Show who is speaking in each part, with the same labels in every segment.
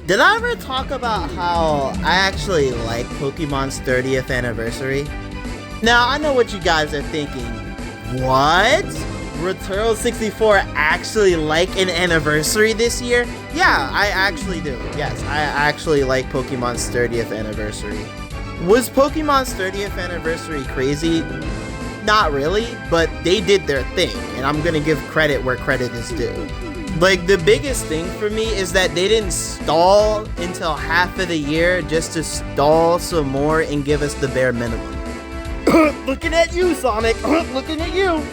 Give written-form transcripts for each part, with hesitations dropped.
Speaker 1: Did I ever talk about how I actually like Pokemon's 30th anniversary? Now, I know what you guys are thinking. What? Returo 64 actually like an anniversary this year? Yeah, I actually do. Yes, I actually like Pokemon's 30th anniversary. Was Pokemon's 30th anniversary crazy? Not really, but they did their thing, and I'm gonna give credit where credit is due. Like, the biggest thing for me is that they didn't stall until half of the year just to stall some more and give us the bare minimum. Looking at you, Sonic! Looking at you!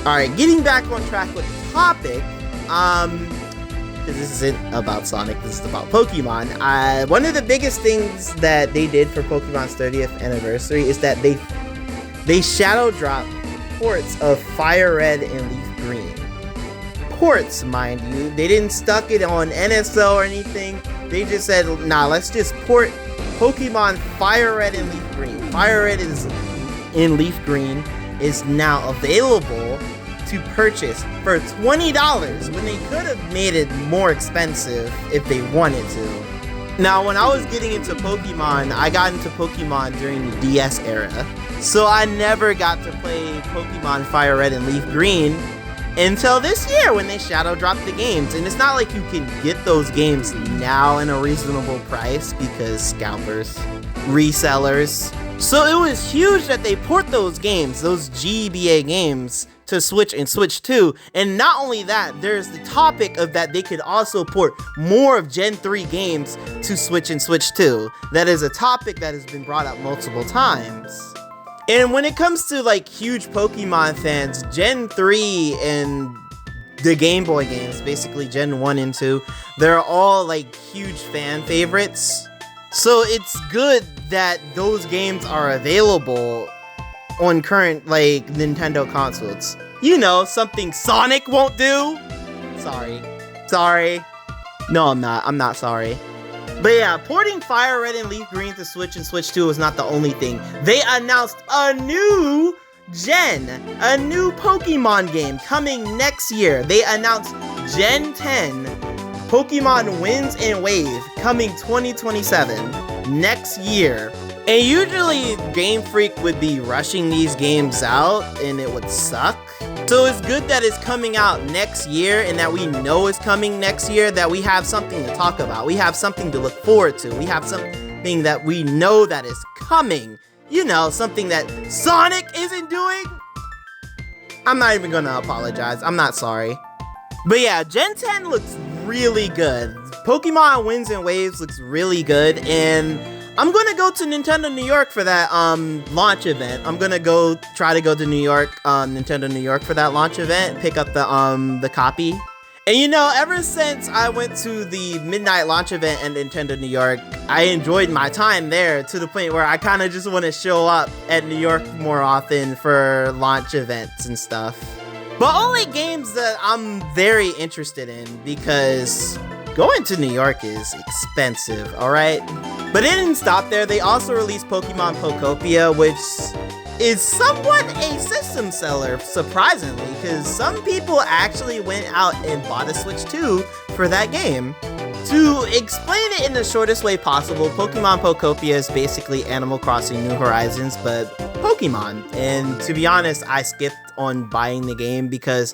Speaker 1: Alright, getting back on track with the topic, because this isn't about Sonic, this is about Pokemon. One of the biggest things that they did for Pokemon's 30th anniversary is that they shadow dropped ports of Fire Red and Leaf Green. Ports, mind you. They didn't stuck it on NSO or anything. They just said, nah, let's just port Pokemon Fire Red and Leaf Green. Fire Red is in Leaf Green is now available to purchase for $20 when they could have made it more expensive if they wanted to. Now, when I was getting into Pokemon, I got into Pokemon during the DS era. So I never got to play Pokemon Fire Red and Leaf Green until this year when they shadow dropped the games. And it's not like you can get those games now in a reasonable price because scalpers, resellers. So it was huge that they port those games, those GBA games, to Switch and Switch 2. And not only that, there's the topic of that they could also port more of Gen 3 games to Switch and Switch 2. That is a topic that has been brought up multiple times. And when it comes to like huge Pokemon fans, Gen 3 and the Game Boy games, basically Gen 1 and 2, they're all like huge fan favorites. So it's good that those games are available on current like Nintendo consoles. You know, something Sonic won't do. Sorry. No, I'm not sorry. But yeah, porting Fire Red and Leaf Green to Switch and Switch 2 was not the only thing. They announced a new gen, a new Pokemon game coming next year. They announced Gen 10, Pokemon Winds and Wave, coming 2027, next year. And usually Game Freak would be rushing these games out and it would suck. So it's good that it's coming out next year and that we know it's coming next year, that we have something to talk about. We have something to look forward to. We have something that we know that is coming. You know, something that Sonic isn't doing. I'm not even gonna apologize. I'm not sorry. But yeah, Gen 10 looks really good. Pokemon Winds and Waves looks really good, and I'm gonna go to Nintendo New York for that launch event. I'm gonna try to go to New York, Nintendo New York for that launch event, pick up the copy. And you know, ever since I went to the midnight launch event at Nintendo New York, I enjoyed my time there to the point where I kind of just want to show up at New York more often for launch events and stuff. But only games that I'm very interested in, because going to New York is expensive, alright? But it didn't stop there. They also released Pokemon Pokopia, which is somewhat a system seller, surprisingly, because some people actually went out and bought a Switch 2 for that game. To explain it in the shortest way possible, Pokemon Pokopia is basically Animal Crossing New Horizons, but Pokemon. And to be honest, I skipped on buying the game because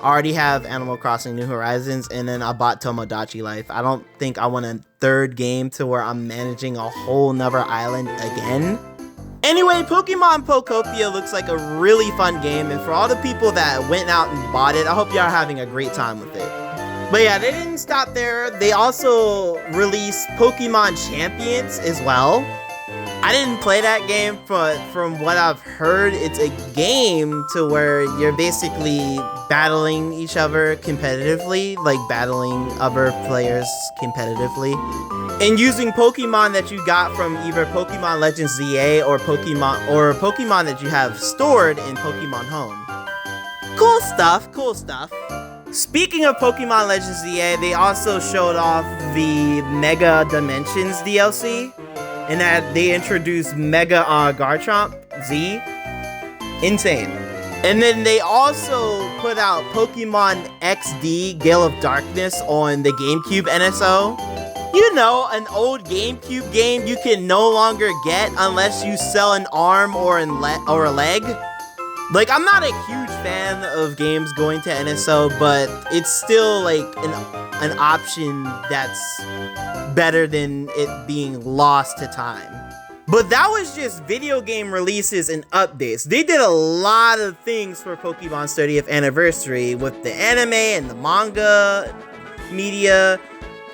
Speaker 1: I already have Animal Crossing New Horizons, and then I bought Tomodachi Life. I don't think I want a third game to where I'm managing a whole nother island again. Anyway, Pokemon Pokopia looks like a really fun game, and for all the people that went out and bought it, I hope y'all are having a great time with it. But yeah, they didn't stop there. They also released Pokemon Champions as well. I didn't play that game, but from what I've heard, it's a game to where you're basically battling each other competitively, like battling other players competitively, and using Pokemon that you got from either Pokemon Legends ZA or Pokemon that you have stored in Pokemon Home. Cool stuff. Speaking of Pokemon Legends ZA, they also showed off the Mega Dimensions DLC, and that they introduced Mega Garchomp Z. Insane. And then they also put out Pokemon XD Gale of Darkness on the GameCube NSO. You know, an old GameCube game you can no longer get unless you sell an arm or a leg. Like, I'm not a huge fan of games going to NSO, but it's still like an option that's better than it being lost to time. But that was just video game releases and updates. They did a lot of things for Pokemon's 30th anniversary with the anime and the manga, media,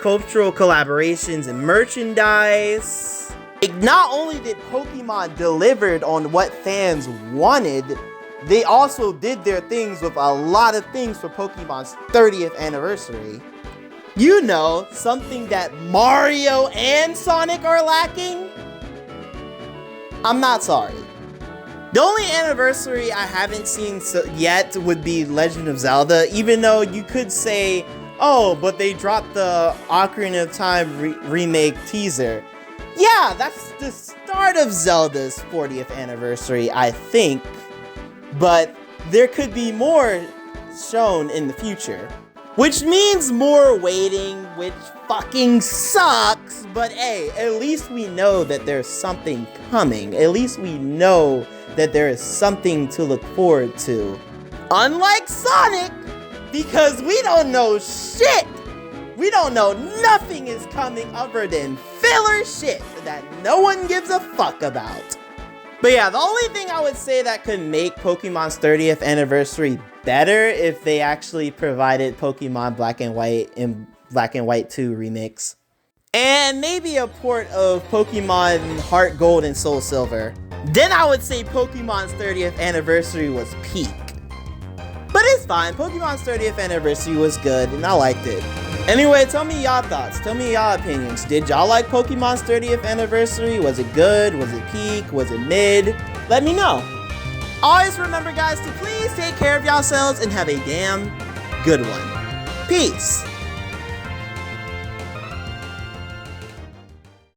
Speaker 1: cultural collaborations, and merchandise. Like, not only did Pokemon delivered on what fans wanted, they also did their things with a lot of things for Pokemon's 30th anniversary. You know, something that Mario and Sonic are lacking? I'm not sorry. The only anniversary I haven't seen yet would be Legend of Zelda, even though you could say, oh, but they dropped the Ocarina of Time remake teaser. Yeah, that's the start of Zelda's 40th anniversary, I think. But there could be more shown in the future. Which means more waiting, which fucking sucks. But hey, at least we know that there's something coming. At least we know that there is something to look forward to. Unlike Sonic, because we don't know shit. We don't know nothing is coming other than filler shit that no one gives a fuck about. But yeah, the only thing I would say that could make Pokemon's 30th anniversary better if they actually provided Pokemon Black and White and Black and White 2 remix. And maybe a port of Pokemon Heart Gold and Soul Silver. Then I would say Pokemon's 30th anniversary was peak. But it's fine, Pokemon's 30th anniversary was good and I liked it. Anyway, tell me y'all thoughts, tell me y'all opinions. Did y'all like Pokemon's 30th anniversary? Was it good? Was it peak? Was it mid? Let me know. Always remember guys to please take care of yourselves and have a damn good one. Peace.